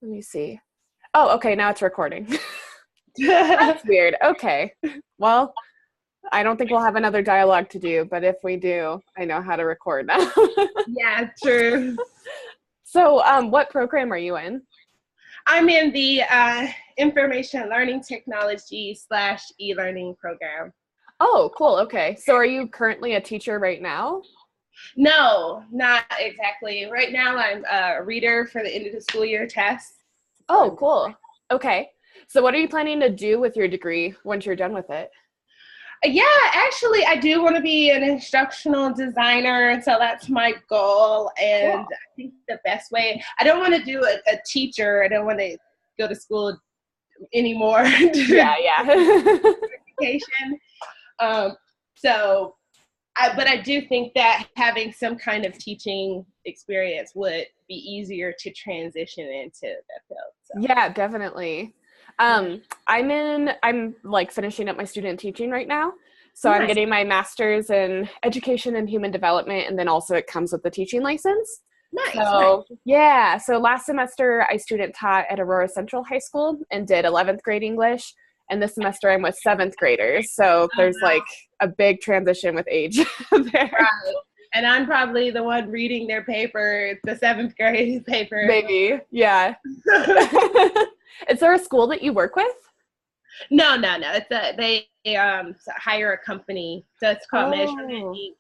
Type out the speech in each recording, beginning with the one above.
Let me see. Oh, okay, now it's recording. That's weird. Okay. Well, I don't think we'll have another dialogue to do, but if we do, I know how to record now. Yeah, true. So, what program are you in? I'm in the information learning technology / e-learning program. Oh, cool. Okay. So, are you currently a teacher right now? No, not exactly. Right now, I'm a reader for the end of the school year test. So Oh, cool. Okay. So, what are you planning to do with your degree once you're done with it? yeah, actually, I do want to be an instructional designer. So that's my goal. And Cool. I think the best way, I don't want to do a teacher. I don't want to go to school anymore to Yeah, do yeah. education. Um, but I do think that having some kind of teaching experience would be easier to transition into that field. So, Yeah, definitely. yeah. I'm like finishing up my student teaching right now. So I'm Nice, getting my master's in education and human development, and then also it comes with the teaching license. nice. So yeah, so last semester I student taught at Aurora Central High School and did 11th grade English. And this semester I'm with seventh graders. So Oh, there's wow. like a big transition with age there. Right. And I'm probably the one reading their paper, the seventh grade paper. Maybe. Yeah. Is there a school that you work with? No. They hire a company, so it's called Measurement Oh. Inc.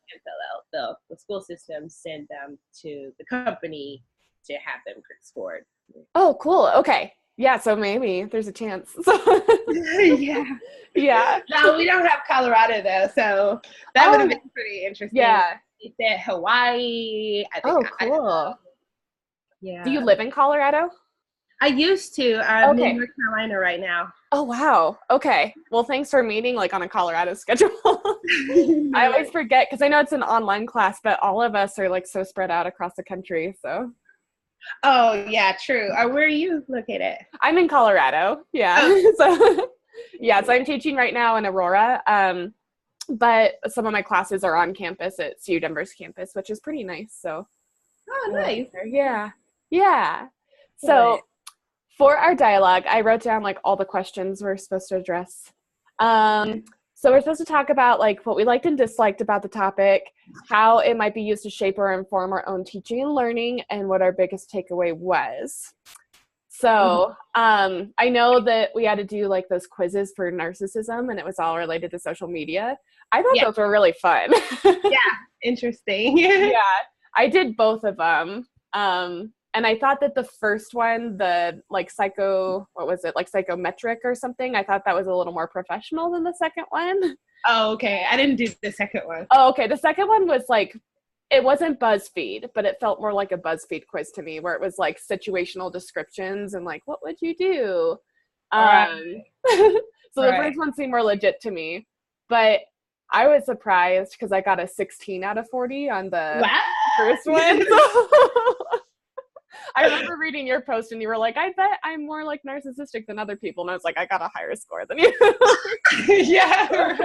And the school system send them to the company to have them scored. Oh, cool. Okay. Yeah, so maybe there's a chance. Yeah. Yeah. No, we don't have Colorado though, so that would have Oh, been pretty interesting. yeah. They said Hawaii. I think Oh, I cool. Do you yeah. live in Colorado? I used to. I'm in Okay. North Carolina right now. Oh, wow. Okay. Well, thanks for meeting like on a Colorado schedule. I No always worries. forget because I know it's an online class, but all of us are like so spread out across the country. So Oh yeah, true. Where are you located? I'm in Colorado. Yeah. Oh, So yeah, so I'm teaching right now in Aurora. But some of my classes are on campus at CU Denver's campus, which is pretty nice. So oh, I like it nice. there. Yeah. Yeah. Excellent. So for our dialogue, I wrote down like all the questions we're supposed to address. Um, so we're supposed to talk about like what we liked and disliked about the topic, how it might be used to shape or inform our own teaching and learning, and what our biggest takeaway was. Mhm. So I know that we had to do like those quizzes for narcissism, and it was all related to social media. I thought Yeah, those were really fun. yeah. Interesting. Yeah, I did both of them. And I thought that the first one, the like what was it, like psychometric or something, I thought that was a little more professional than the second one. Oh, okay. I didn't do the second one. Oh, okay. The second one was like, it wasn't BuzzFeed, but it felt more like a BuzzFeed quiz to me, where it was like situational descriptions and like, what would you do? All right. So the Right. first one seemed more legit to me, but I was surprised because I got a 16 out of 40 on the Wow. first one. I remember reading your post and you were like, I bet I'm more like narcissistic than other people. And I was like, I got a higher score than you. Yeah.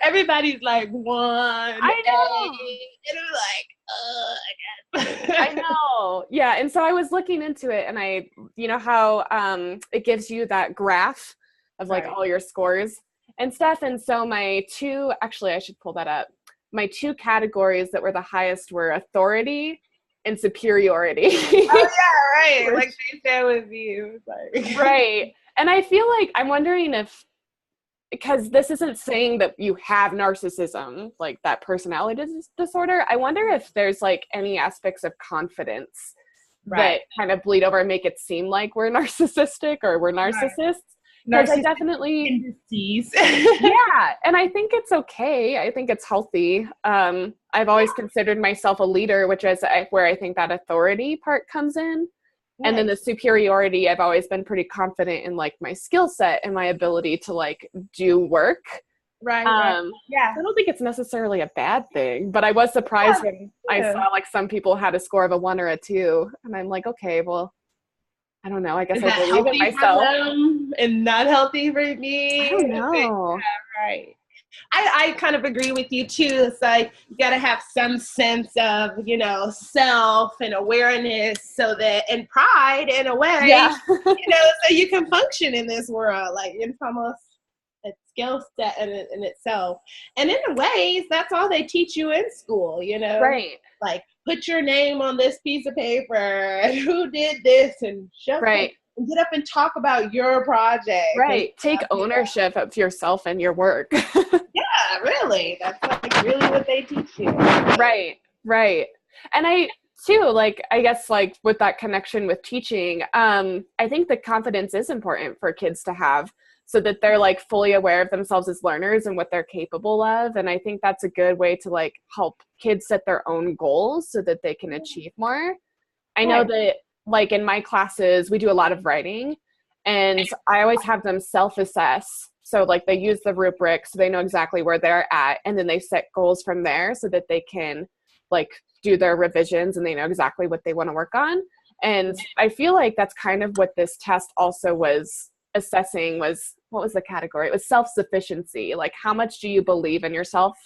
Everybody's like one I A, know. and I'm like, I I guess. know. Yeah. And so I was looking into it and you know how it gives you that graph of like Right. all your scores and stuff. And so actually, I should pull that up. My two categories that were the highest were authority and superiority. Oh yeah, right. Like they said with you. It's like Right. And I feel like I'm wondering if, because this isn't saying that you have narcissism, like that personality disorder, I wonder if there's like any aspects of confidence right. that kind of bleed over and make it seem like we're narcissistic or we're Right. narcissists. Because I Narcissistic definitely, tendencies. yeah, and I think it's okay. I think it's healthy. I've always considered myself a leader, which is where I think that authority part comes in. And then the Nice. superiority, I've always been pretty confident in like my skill set and my ability to like do work. Right. Yeah. I don't think it's necessarily a bad thing, but I was surprised when I Yeah. saw like some people had a score of a 1 or a 2, and I'm like, okay, well, I don't know. I guess Is I that believe in healthy for myself. them and not healthy for I me? don't know. Right. I kind of agree with you too. It's like you got to have some sense of, self and awareness and pride in a way, Yeah. so you can function in this world. Like it's almost a skill set in itself. And in ways, that's all they teach you in school, Right. like put your name on this piece of paper and who did this and Right. and get up and talk about your project. Right. Take ownership of yourself and your work. Yeah, really. That's like really what they teach you. Right. Right. And I too, like, I guess like with that connection with teaching, I think the confidence is important for kids to have so that they're like fully aware of themselves as learners and what they're capable of. And I think that's a good way to like help kids set their own goals so that they can achieve more. I know that like in my classes, we do a lot of writing and I always have them self-assess. So like they use the rubric so they know exactly where they're at and then they set goals from there so that they can like do their revisions and they know exactly what they want to work on. And I feel like that's kind of what this test also was assessing was, what was the category? It was self-sufficiency. Like how much do you believe in yourself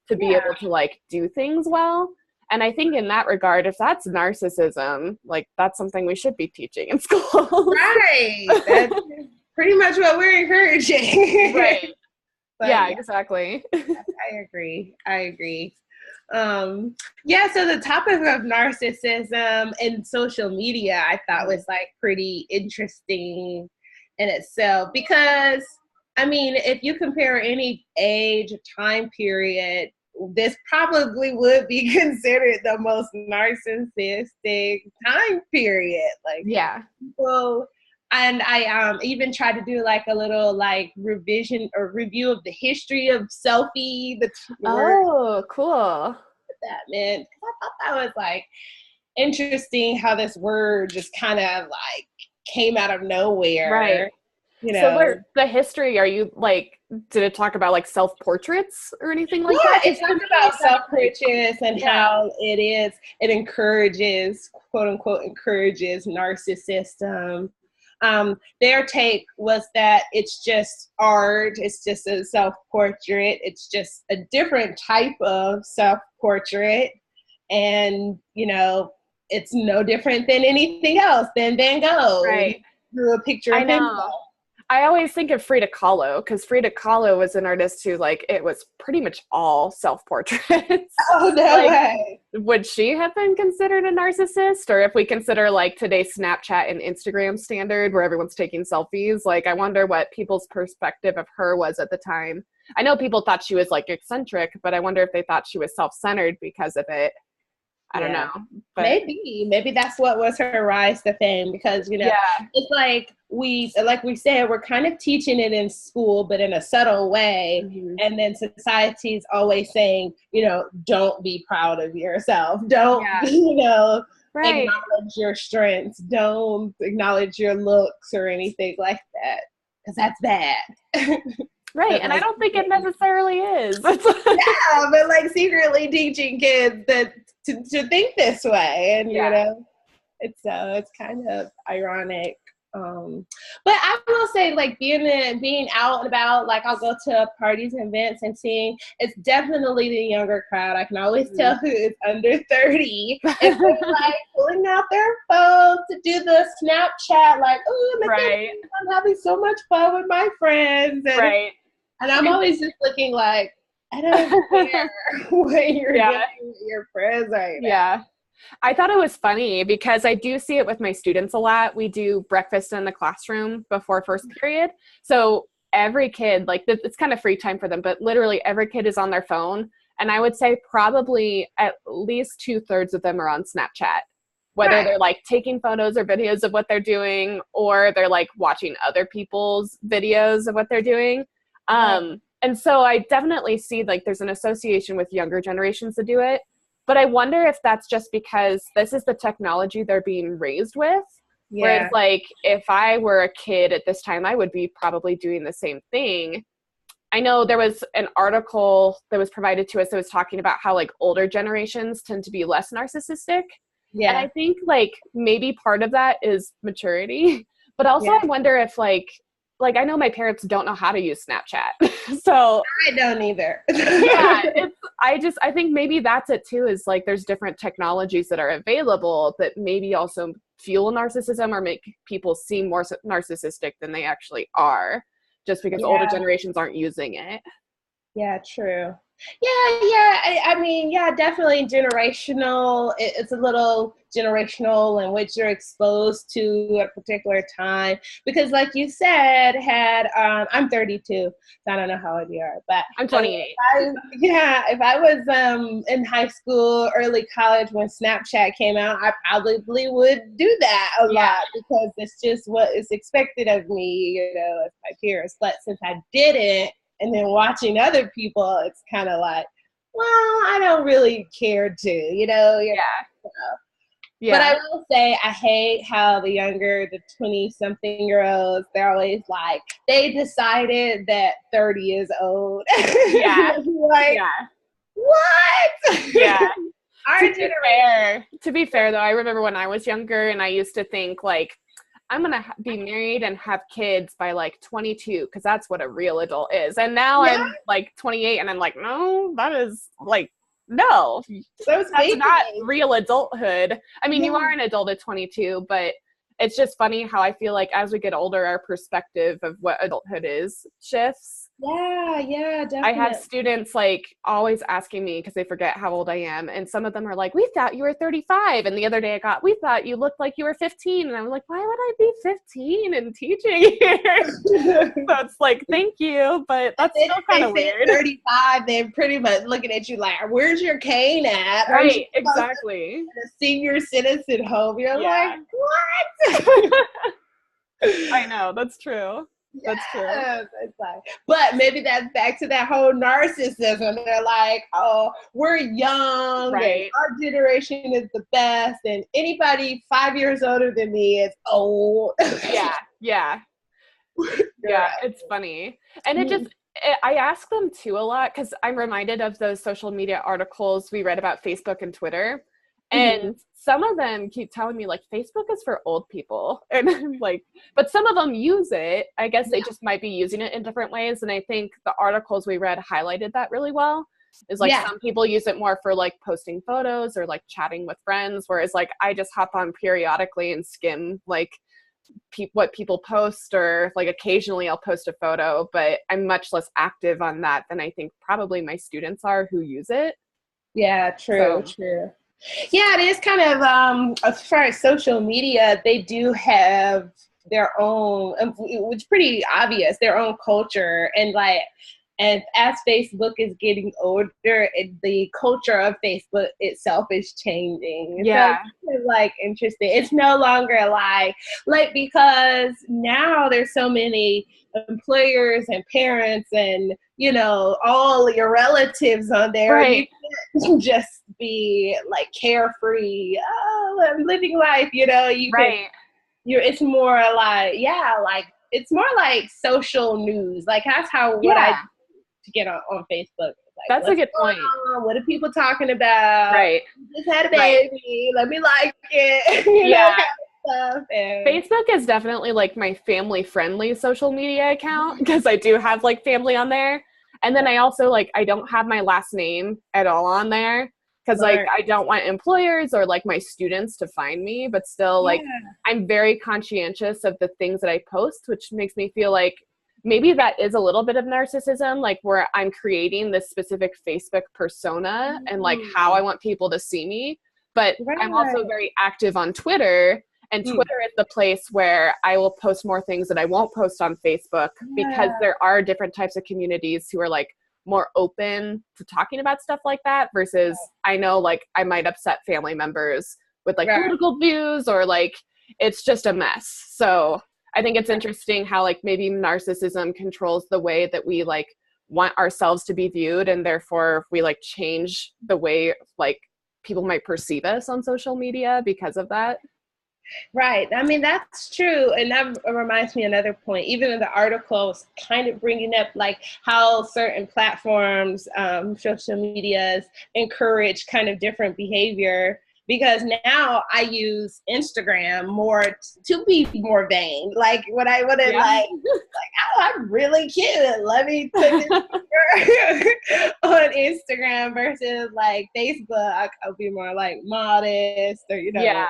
to be able to like do things well? And I think in that regard, if that's narcissism, like that's something we should be teaching in school. Right. That's pretty much what we're encouraging. Right. But yeah, exactly. I agree. So the topic of narcissism and social media, I thought was like pretty interesting in itself because, I mean, if you compare any age, time period, this probably would be considered the most narcissistic time period. Like, Yeah. people, and I even tried to do like a little like revision or review of the history of selfie. Oh, cool. That meant. I thought that was like interesting how this word just kind of like came out of nowhere. Right. So where the history, are you like, did it talk about like self-portraits or anything like that? Yeah, it talked about self-portraits and how it encourages, quote unquote, encourages narcissism. Their take was that it's just art, it's just a self-portrait, it's just a different type of self-portrait, and it's no different than anything else than Van Gogh. Right. Drew a picture of himself. I always think of Frida Kahlo because Frida Kahlo was an artist who like it was pretty much all self-portraits. Oh, no way. Would she have been considered a narcissist? Or if we consider like today's Snapchat and Instagram standard where everyone's taking selfies, like I wonder what people's perspective of her was at the time. I know people thought she was like eccentric, but I wonder if they thought she was self-centered because of it. I don't know. But maybe that's what was her rise to fame because, it's like we said, we're kind of teaching it in school, but in a subtle way. Mm-hmm. And then society's always saying, don't be proud of yourself. Don't, acknowledge your strengths. Don't acknowledge your looks or anything like that because that's bad. Right, and I don't think it necessarily is. Yeah, but like secretly teaching kids that to think this way, and it's kind of ironic. But I will say, like being out and about, like I'll go to parties and events and seeing it's definitely the younger crowd. I can always tell who is under 30. If they're like pulling out their phones to do the Snapchat, like, oh, I'm having so much fun with my friends, and I'm always just looking like, I don't care what you're doing with your friends right now. Yeah. I thought it was funny because I do see it with my students a lot. We do breakfast in the classroom before first period. So every kid, like it's kind of free time for them, but literally every kid is on their phone. And I would say probably at least 2/3 of them are on Snapchat, whether they're like taking photos or videos of what they're doing, or they're like watching other people's videos of what they're doing. And so I definitely see like there's an association with younger generations to do it. But I wonder if that's just because this is the technology they're being raised with. Yeah. Where it's like, if I were a kid at this time, I would be probably doing the same thing. I know there was an article that was provided to us that was talking about how like older generations tend to be less narcissistic. Yeah. And I think like maybe part of that is maturity. But also I wonder if like like, I know my parents don't know how to use Snapchat. So I don't either. yeah, I think maybe that's it too, is like there's different technologies that are available that maybe also fuel narcissism or make people seem more narcissistic than they actually are, just because older generations aren't using it. Yeah, true. Yeah. I mean, yeah, definitely generational. It's a little generational in which you're exposed to at a particular time. Because, like you said, I'm 32, so I don't know how old you are, but I'm 28. if I was in high school, early college when Snapchat came out, I probably would do that a lot because it's just what is expected of me, as my peers. But since I didn't, and then watching other people, it's kind of like, well, I don't really care to, Yeah. But I will say, I hate how the 20-something-year-olds, they're always like, they decided that 30 is old. Yeah. Like, what? Yeah. Our To be fair, though, I remember when I was younger and I used to think, like, I'm going to be married and have kids by like 22 because that's what a real adult is. And now I'm like 28 and I'm like, no, that is like, no, that's not real adulthood. I mean, you are an adult at 22, but it's just funny how I feel like as we get older, our perspective of what adulthood is shifts. Yeah, definitely. I have students like always asking me because they forget how old I am. And some of them are like, we thought you were 35. And the other day we thought you looked like you were 15. And I'm like, why would I be 15 and teaching here? So it's like, thank you. But that's still kind of weird. 35, they're pretty much looking at you like, where's your cane at? Right, exactly. A senior citizen home. You're like, what? I know, that's true. That's true. It's like, but maybe that's back to that whole narcissism. They're like, oh, we're young, right? And our generation is the best, and anybody 5 years older than me is old. Yeah. It's funny, and I ask them too a lot because I'm reminded of those social media articles we read about Facebook and Twitter. And some of them keep telling me, like, Facebook is for old people. And I'm like, but some of them use it. I guess they just might be using it in different ways. And I think the articles we read highlighted that really well. Is like some people use it more for like posting photos or like chatting with friends. Whereas like I just hop on periodically and skim like what people post, or like occasionally I'll post a photo, but I'm much less active on that than I think probably my students are who use it. Yeah, true. Yeah, it is kind of, as far as social media, they do have their own, which is pretty obvious, their own culture. And like, and as Facebook is getting older, the culture of Facebook itself is changing. Yeah. So it's like interesting. It's no longer like because now there's so many employers and parents and, all your relatives on there. Right. You can't just be like carefree. Oh, I'm living life, you right. It's more like, it's more like social news. Like that's how I to get on Facebook. Like, that's a good point. What are people talking about? Right. Just had a baby. Let me like it. you know, kind of stuff. And Facebook is definitely like my family friendly social media account because I do have like family on there. And then I also like, I don't have my last name at all on there because like I don't want employers or like my students to find me, but still like I'm very conscientious of the things that I post, which makes me feel like maybe that is a little bit of narcissism, like where I'm creating this specific Facebook persona and like how I want people to see me. But I'm also very active on Twitter, and Twitter is the place where I will post more things that I won't post on Facebook because there are different types of communities who are like more open to talking about stuff like that versus I know like I might upset family members with like political views or like it's just a mess. So I think it's interesting how like maybe narcissism controls the way that we like want ourselves to be viewed, and therefore we like change the way like people might perceive us on social media because of that. Right. I mean, that's true. And that reminds me another point. Even in the articles kind of bringing up like how certain platforms, social medias encourage kind of different behavior. Because now I use Instagram more to be more vain. Like when I want to like oh, I'm really cute. Let me put this picture on Instagram versus like Facebook. I'll be more like modest or, you know, Yeah.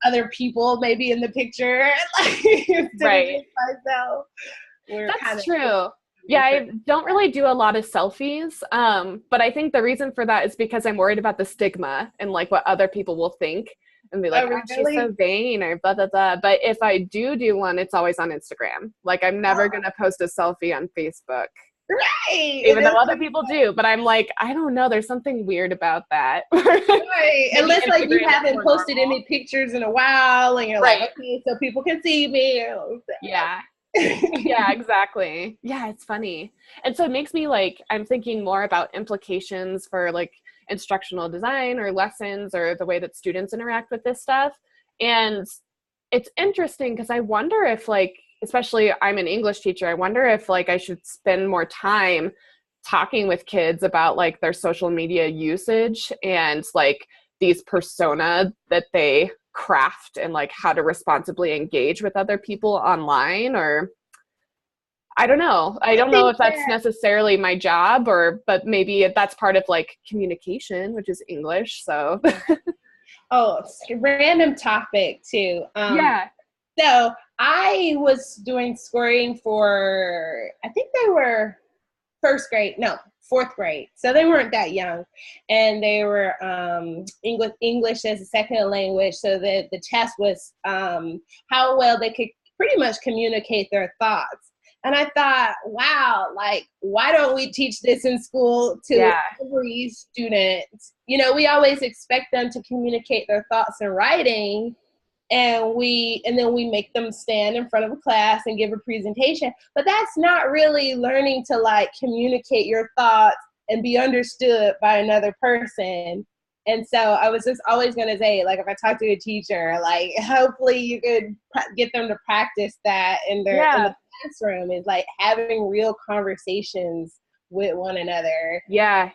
other people maybe in the picture. Like, instead Right. of just myself. That's true. Yeah, I don't really do a lot of selfies. But I think the reason for that is because I'm worried about the stigma and like what other people will think and be like, oh, she's so vain or blah, blah, blah. But if I do one, it's always on Instagram. Like I'm never going to post a selfie on Facebook. Right. Even though other people do. But I'm like, I don't know. There's something weird about that. Right. Unless like you haven't posted any pictures in a while and you're like, okay, so people can see me. Yeah. Yeah, exactly. Yeah, it's funny. And so it makes me like, I'm thinking more about implications for like instructional design or lessons or the way that students interact with this stuff. And it's interesting because I wonder if like, especially I'm an English teacher, I wonder if like I should spend more time talking with kids about like their social media usage and like these persona that they craft and like how to responsibly engage with other people online. Or I don't know. I don't know if that's necessarily my job but maybe that's part of like communication, which is English. So oh, random topic too. Yeah. So I was doing scoring for, I think they were fourth grade. So they weren't that young. And they were English as a second language. So the test was how well they could pretty much communicate their thoughts. And I thought, wow, like, why don't we teach this in school to every student? You know, we always expect them to communicate their thoughts in writing. And then we make them stand in front of a class and give a presentation. But that's not really learning to like communicate your thoughts and be understood by another person. And so I was just always going to say, like, if I talk to a teacher, like, hopefully you could get them to practice that in the classroom, is like having real conversations with one another. Yeah.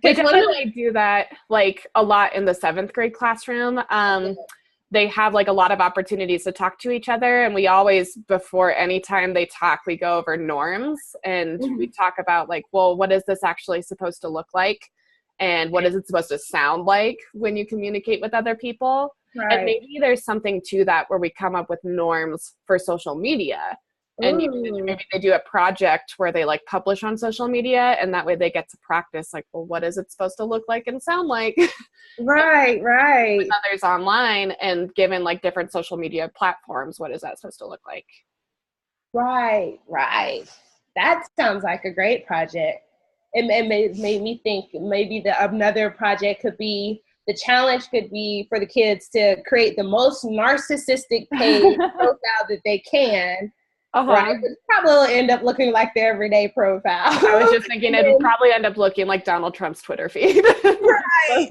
They definitely do that like a lot in the 7th grade classroom. They have like a lot of opportunities to talk to each other. And we always, before any time they talk, we go over norms and we talk about like, well, what is this actually supposed to look like? And what is it supposed to sound like when you communicate with other people? Right. And maybe there's something to that where we come up with norms for social media. And maybe they do a project where they like publish on social media, and that way they get to practice like, well, what is it supposed to look like and sound like? Right. With others online, and given like different social media platforms, what is that supposed to look like? Right. That sounds like a great project. It made me think maybe another project could be, the challenge could be for the kids to create the most narcissistic page profile that they can. Right? It probably will end up looking like their everyday profile. I was just thinking it'll probably end up looking like Donald Trump's Twitter feed. Right.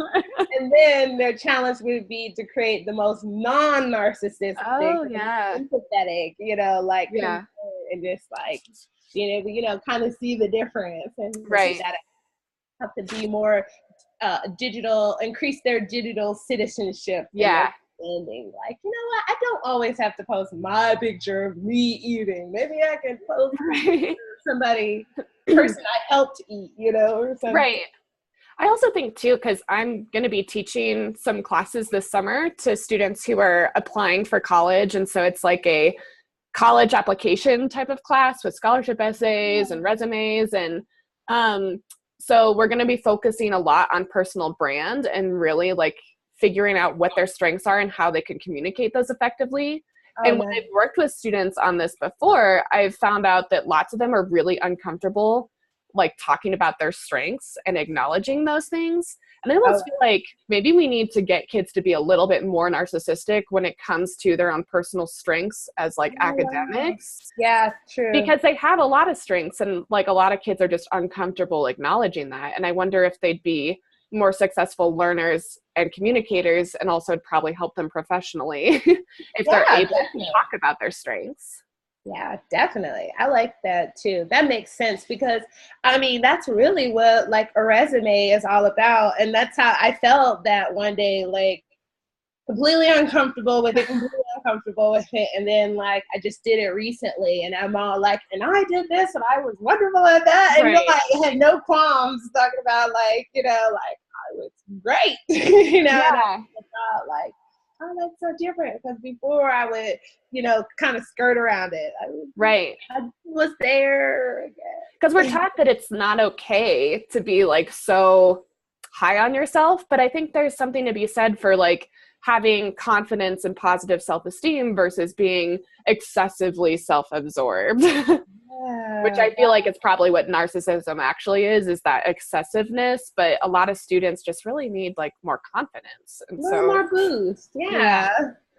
And then their challenge would be to create the most non-narcissistic, empathetic, you know, like, and just like, you know, kind of see the difference. And have to be more digital, increase their digital citizenship. Ending. Like, you know what? I don't always have to post my picture of me eating. Maybe I can post person I helped eat, you know, or something. Right. I also think too, because I'm going to be teaching some classes this summer to students who are applying for college. And so it's like a college application type of class with scholarship essays and resumes. And so we're going to be focusing a lot on personal brand and really like figuring out what their strengths are and how they can communicate those effectively. And when I've worked with students on this before, I've found out that lots of them are really uncomfortable like talking about their strengths and acknowledging those things. And I almost feel like maybe we need to get kids to be a little bit more narcissistic when it comes to their own personal strengths as like academics. Yeah, true. Because they have a lot of strengths, and like a lot of kids are just uncomfortable acknowledging that. And I wonder if they'd be more successful learners and communicators, and also it'd probably help them professionally if they're able to talk about their strengths. Yeah, definitely. I like that too. That makes sense, because I mean, that's really what like a resume is all about. And that's how I felt that one day, like completely uncomfortable with it, completely comfortable with it. And then like I just did it recently, and I'm all like, and I did this, and I was wonderful at that, and Right. I had no qualms talking about like, you know, like I was great, you know. And I thought like, oh, that's so different, because before I would, you know, kind of skirt around it. I was there. Because we're taught that it's not okay to be like so high on yourself, but I think there's something to be said for like having confidence and positive self-esteem versus being excessively self-absorbed. Which I feel like it's probably what narcissism actually is that excessiveness, but a lot of students just really need like more confidence. And a little more boost. Yeah.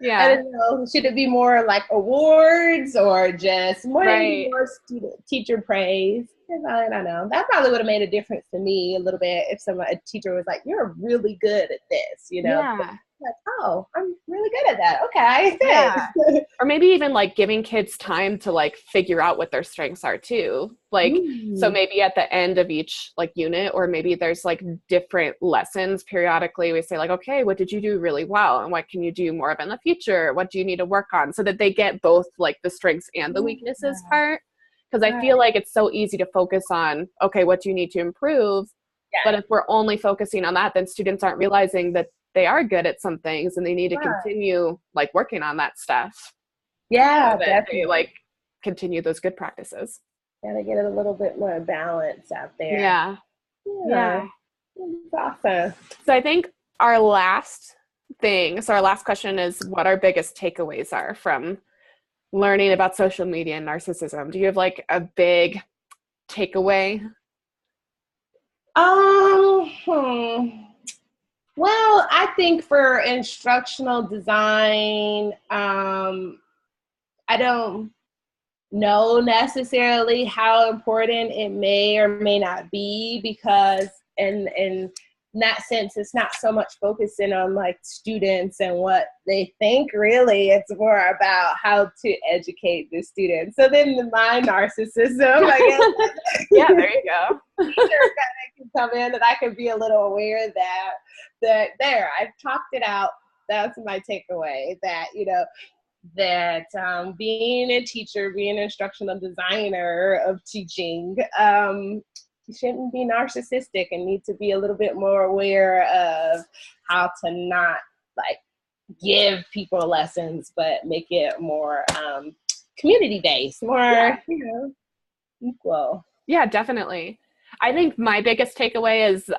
I don't know. Should it be more like awards or just more student teacher praise? I don't know. That probably would have made a difference to me a little bit if a teacher was like, "You're really good at this," you know. Yeah. Like, oh, I'm really good at that. Okay. Yeah. Or maybe even like giving kids time to like figure out what their strengths are too. Like, so maybe at the end of each like unit, or maybe there's like different lessons periodically. We say like, okay, what did you do really well? And what can you do more of in the future? What do you need to work on? So that they get both like the strengths and the weaknesses part. Because I feel like it's so easy to focus on, okay, what do you need to improve? Yeah. But if we're only focusing on that, then students aren't realizing that they are good at some things and they need to continue like working on that stuff. Yeah, so that they like continue those good practices. Gotta get a little bit more balance out there. Yeah. That's awesome. So I think our last question is what our biggest takeaways are from learning about social media and narcissism. Do you have like a big takeaway? Well, I think for instructional design, I don't know necessarily how important it may or may not be, because in that sense, it's not so much focusing on like students and what they think. Really, it's more about how to educate the students. So then my narcissism, I guess. Yeah, there you go. Teacher kind of can come in, and I can be a little aware that there, I've talked it out. That's my takeaway. That, you know, that being a teacher, being an instructional designer of teaching, you shouldn't be narcissistic and need to be a little bit more aware of how to not like give people lessons, but make it more community based, more you know, equal. Yeah, definitely. I think my biggest takeaway is,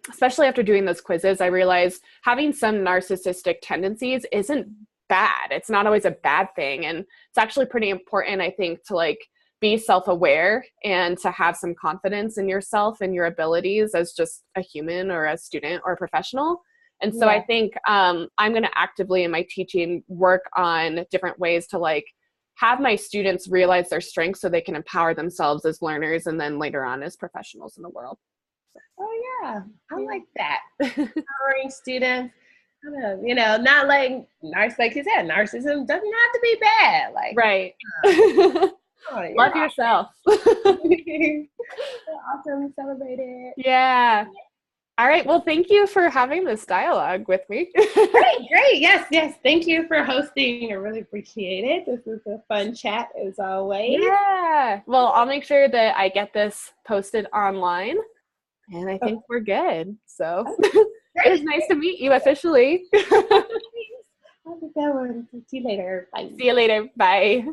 especially after doing those quizzes, I realized having some narcissistic tendencies isn't bad. It's not always a bad thing. And it's actually pretty important, I think, to like be self-aware and to have some confidence in yourself and your abilities as just a human or a student or a professional. And so I think I'm going to actively in my teaching work on different ways to like have my students realize their strengths so they can empower themselves as learners and then later on as professionals in the world. Oh yeah, I like that. Empowering students, you know, not like like you said, narcissism doesn't have to be bad. Like love yourself. Awesome, celebrate it. Yeah. All right. Well, thank you for having this dialogue with me. Great. Yes. Thank you for hosting. I really appreciate it. This was a fun chat as always. Yeah. Well, I'll make sure that I get this posted online, and I think we're good. So it was nice to meet you officially. Have a good one. See you later. Bye. See you later. Bye.